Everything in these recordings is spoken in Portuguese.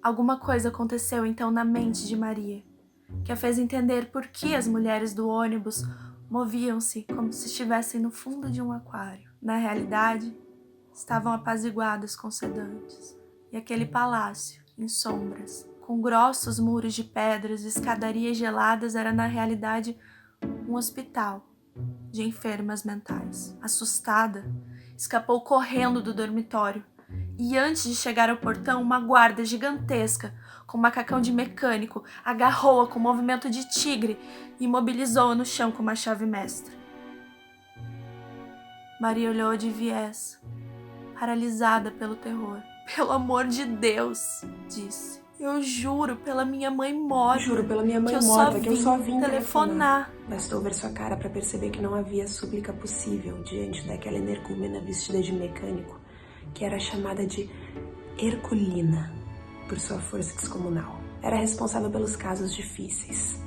Alguma coisa aconteceu então na mente de Maria, que a fez entender por que as mulheres do ônibus moviam-se como se estivessem no fundo de um aquário. Na realidade, estavam apaziguadas com sedantes. E aquele palácio, em sombras, com grossos muros de pedras e escadarias geladas, era na realidade um hospital de enfermas mentais. Assustada, escapou correndo do dormitório e antes de chegar ao portão, uma guarda gigantesca, com um macacão de mecânico, agarrou-a com um movimento de tigre e imobilizou-a no chão com uma chave mestra. Maria olhou de viés, paralisada pelo terror. Pelo amor de Deus, disse. Eu juro pela minha mãe morta. Juro pela minha mãe morta que eu só vim telefonar. Bastou ver sua cara para perceber que não havia súplica possível diante daquela energúmena vestida de mecânico, que era chamada de Herculina por sua força descomunal. Era responsável pelos casos difíceis.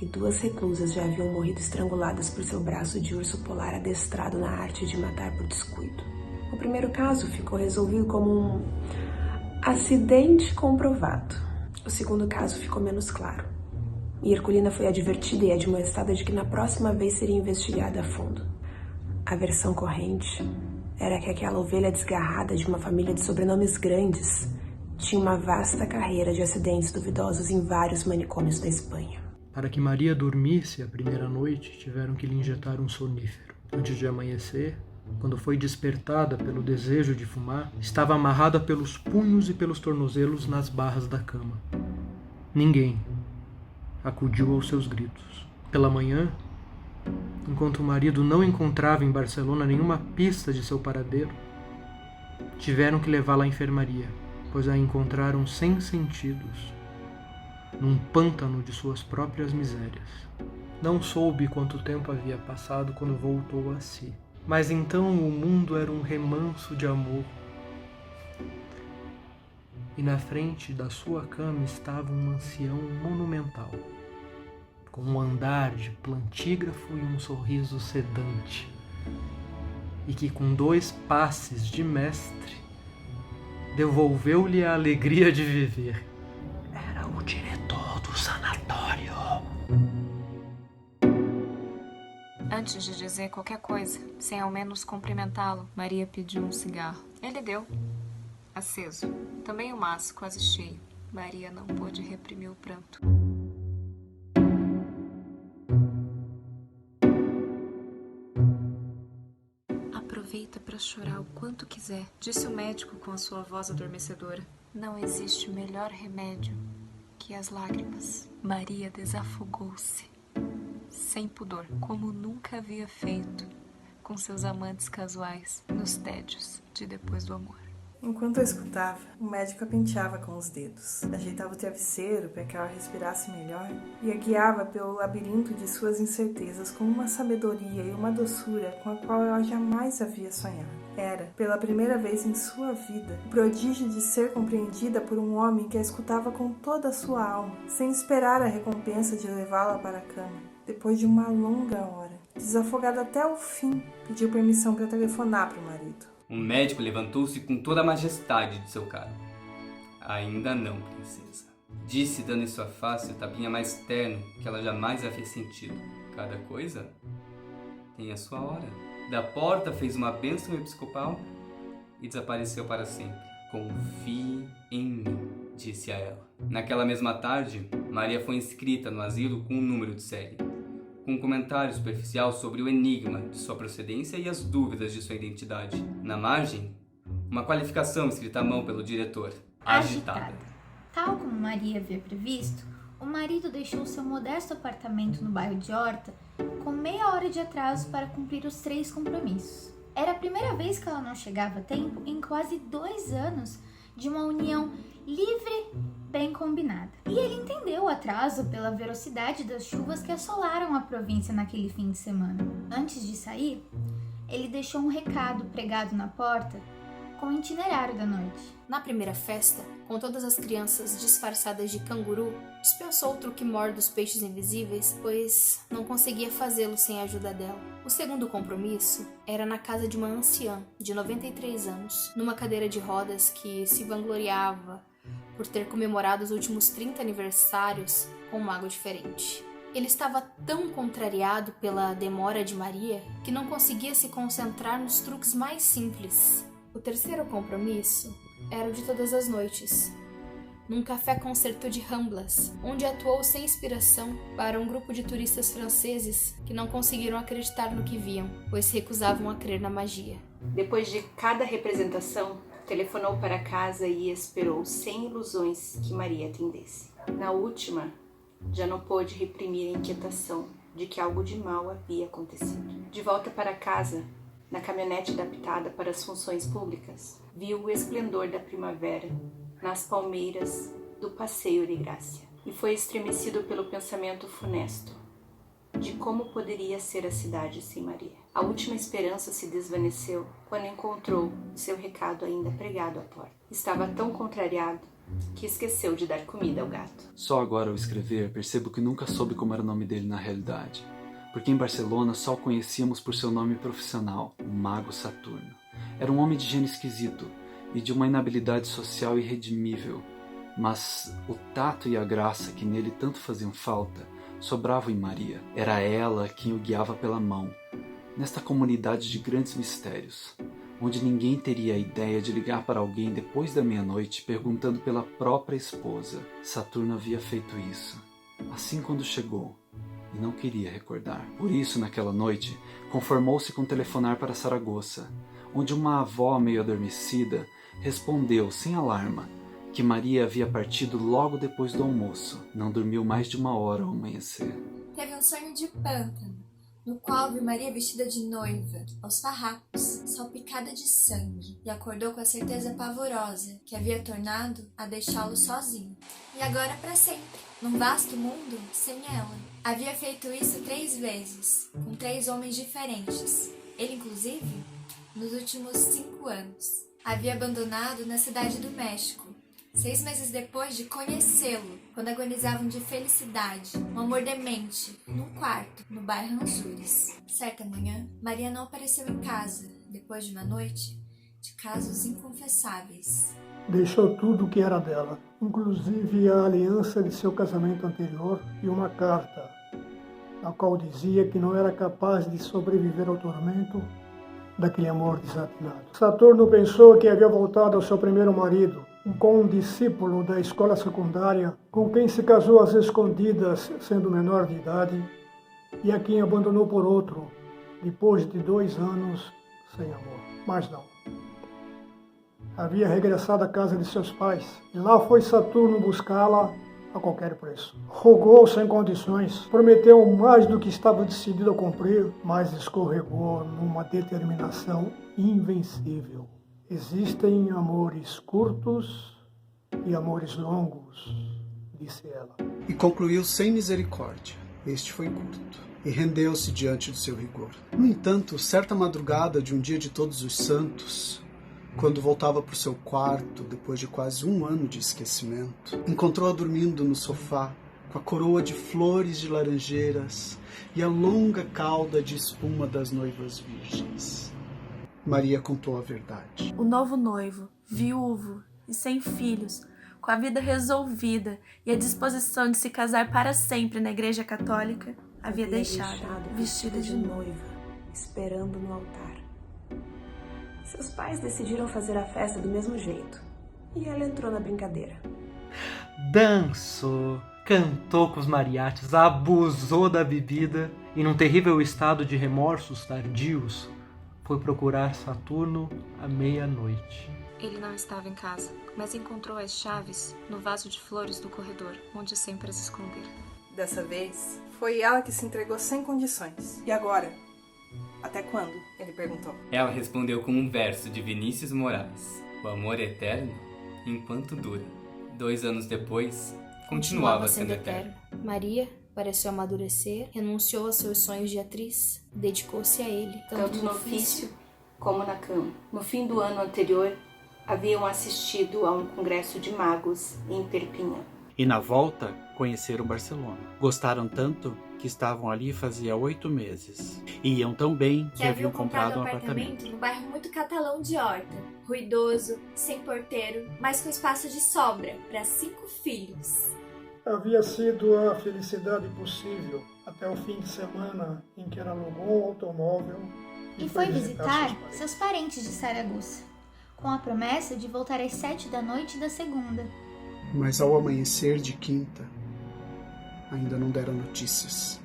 E 2 reclusas já haviam morrido estranguladas por seu braço de urso polar adestrado na arte de matar por descuido. O primeiro caso ficou resolvido como um acidente comprovado. O segundo caso ficou menos claro. E Herculina foi advertida e admoestada de que na próxima vez seria investigada a fundo. A versão corrente era que aquela ovelha desgarrada de uma família de sobrenomes grandes tinha uma vasta carreira de acidentes duvidosos em vários manicômios da Espanha. Para que Maria dormisse a primeira noite, tiveram que lhe injetar um sonífero. Antes de amanhecer, quando foi despertada pelo desejo de fumar, estava amarrada pelos punhos e pelos tornozelos nas barras da cama. Ninguém acudiu aos seus gritos. Pela manhã, enquanto o marido não encontrava em Barcelona nenhuma pista de seu paradeiro, tiveram que levá-la à enfermaria, pois a encontraram sem sentidos, num pântano de suas próprias misérias. Não soube quanto tempo havia passado quando voltou a si. Mas então o mundo era um remanso de amor. E na frente da sua cama estava um ancião monumental, com um andar de plantígrafo e um sorriso sedante, e que com 2 passes de mestre devolveu-lhe a alegria de viver. Era o diretor do sanatório. Antes de dizer qualquer coisa, sem ao menos cumprimentá-lo, Maria pediu um cigarro. Ele deu, aceso, também o maço quase cheio. Maria não pôde reprimir o pranto. Aproveita para chorar o quanto quiser, disse o médico com a sua voz adormecedora. Não existe melhor remédio que as lágrimas. Maria desafogou-se, sem pudor, como nunca havia feito com seus amantes casuais nos tédios de depois do amor. Enquanto eu escutava, o médico a penteava com os dedos, ajeitava o travesseiro para que ela respirasse melhor e a guiava pelo labirinto de suas incertezas com uma sabedoria e uma doçura com a qual ela jamais havia sonhado. Era, pela primeira vez em sua vida, o prodígio de ser compreendida por um homem que a escutava com toda a sua alma, sem esperar a recompensa de levá-la para a cama. Depois de uma longa hora, desafogada até o fim, pediu permissão para telefonar para o marido. O médico levantou-se com toda a majestade de seu cargo. Ainda não, princesa. Disse, dando em sua face o tapinha mais terno que ela jamais havia sentido. Cada coisa tem a sua hora. Da porta fez uma bênção episcopal e desapareceu para sempre. Confie em mim, disse a ela. Naquela mesma tarde, Maria foi inscrita no asilo com um número de série, com um comentário superficial sobre o enigma de sua procedência e as dúvidas de sua identidade. Na margem, uma qualificação escrita à mão pelo diretor. Agitada. Tal como Maria havia previsto, o marido deixou seu modesto apartamento no bairro de Horta com meia hora de atraso para cumprir os 3 compromissos. Era a primeira vez que ela não chegava a tempo em quase 2 anos de uma união livre, bem combinada. E ele entendeu o atraso pela velocidade das chuvas que assolaram a província naquele fim de semana. Antes de sair, ele deixou um recado pregado na porta com o itinerário da noite. Na primeira festa, com todas as crianças disfarçadas de canguru, dispensou o truque mor dos peixes invisíveis, pois não conseguia fazê-lo sem a ajuda dela. O segundo compromisso era na casa de uma anciã de 93 anos, numa cadeira de rodas que se vangloriava por ter comemorado os últimos 30 aniversários com um mago diferente. Ele estava tão contrariado pela demora de Maria que não conseguia se concentrar nos truques mais simples. O terceiro compromisso era o de todas as noites, num café-concerto de Ramblas, onde atuou sem inspiração para um grupo de turistas franceses que não conseguiram acreditar no que viam, pois recusavam a crer na magia. Depois de cada representação, telefonou para casa e esperou sem ilusões que Maria atendesse. Na última, já não pôde reprimir a inquietação de que algo de mal havia acontecido. De volta para casa, na caminhonete adaptada para as funções públicas, viu o esplendor da primavera nas palmeiras do Passeio de Grácia e foi estremecido pelo pensamento funesto de como poderia ser a cidade sem Maria. A última esperança se desvaneceu quando encontrou seu recado ainda pregado à porta. Estava tão contrariado que esqueceu de dar comida ao gato. Só agora ao escrever, percebo que nunca soube como era o nome dele na realidade, porque em Barcelona só o conhecíamos por seu nome profissional, o Mago Saturno. Era um homem de gênio esquisito e de uma inabilidade social irredimível, mas o tato e a graça que nele tanto faziam falta sobravam em Maria. Era ela quem o guiava pela mão, nesta comunidade de grandes mistérios, onde ninguém teria a ideia de ligar para alguém depois da meia-noite perguntando pela própria esposa. Saturno havia feito isso, assim quando chegou, e não queria recordar. Por isso, naquela noite, conformou-se com telefonar para Saragoça, onde uma avó meio adormecida respondeu, sem alarma, que Maria havia partido logo depois do almoço. Não dormiu mais de 1 hora ao amanhecer. Teve um sonho de pântano, no qual viu Maria vestida de noiva, aos farrapos, salpicada de sangue, e acordou com a certeza pavorosa que havia tornado a deixá-lo sozinho. E agora para sempre, num vasto mundo sem ela. Havia feito isso 3 vezes, com 3 homens diferentes. Ele, inclusive, nos últimos 5 anos. Havia abandonado na cidade do México, 6 meses depois de conhecê-lo, quando agonizavam de felicidade, um amor demente, num quarto, no bairro Anzures. Certa manhã, Maria não apareceu em casa, depois de uma noite de casos inconfessáveis. Deixou tudo o que era dela, inclusive a aliança de seu casamento anterior e uma carta, na qual dizia que não era capaz de sobreviver ao tormento daquele amor desatinado. Saturno pensou que havia voltado ao seu primeiro marido, com um discípulo da escola secundária, com quem se casou às escondidas, sendo menor de idade, e a quem abandonou por outro, depois de 2 anos sem amor. Mas não. Havia regressado à casa de seus pais, e lá foi Saturno buscá-la a qualquer preço. Rogou sem condições, prometeu mais do que estava decidido a cumprir, mas escorregou numa determinação invencível. Existem amores curtos e amores longos, disse ela. E concluiu sem misericórdia. Este foi curto, e rendeu-se diante do seu rigor. No entanto, certa madrugada de um dia de Todos os Santos, quando voltava para o seu quarto, depois de quase 1 ano de esquecimento, encontrou-a dormindo no sofá, com a coroa de flores de laranjeiras e a longa cauda de espuma das noivas virgens. Maria contou a verdade. O novo noivo, viúvo e sem filhos, com a vida resolvida e a disposição de se casar para sempre na Igreja Católica, havia deixado vestida de noiva, esperando no altar. Seus pais decidiram fazer a festa do mesmo jeito, e ela entrou na brincadeira. Dançou, cantou com os mariachis, abusou da bebida e, num terrível estado de remorsos tardios, foi procurar Saturno à meia-noite. Ele não estava em casa, mas encontrou as chaves no vaso de flores do corredor, onde sempre as escondera. Dessa vez, foi ela que se entregou sem condições. E agora? Até quando? Ele perguntou. Ela respondeu com um verso de Vinícius Moraes. O amor é eterno enquanto dura. 2 anos depois, continuava sendo eterno. Maria pareceu amadurecer, renunciou aos seus sonhos de atriz, dedicou-se a ele, tanto no ofício como na cama. No fim do ano anterior, haviam assistido a um congresso de magos em Perpignan. E na volta, conheceram Barcelona. Gostaram tanto que estavam ali fazia 8 meses. E iam tão bem que haviam comprado um apartamento num bairro muito catalão de Horta. Ruidoso, sem porteiro, mas com espaço de sobra para 5 filhos. Havia sido a felicidade possível até o fim de semana em que ela alugou um automóvel e foi visitar seus parentes de Saragoça, com a promessa de voltar às 7 da noite da segunda. Mas ao amanhecer de quinta, ainda não deram notícias.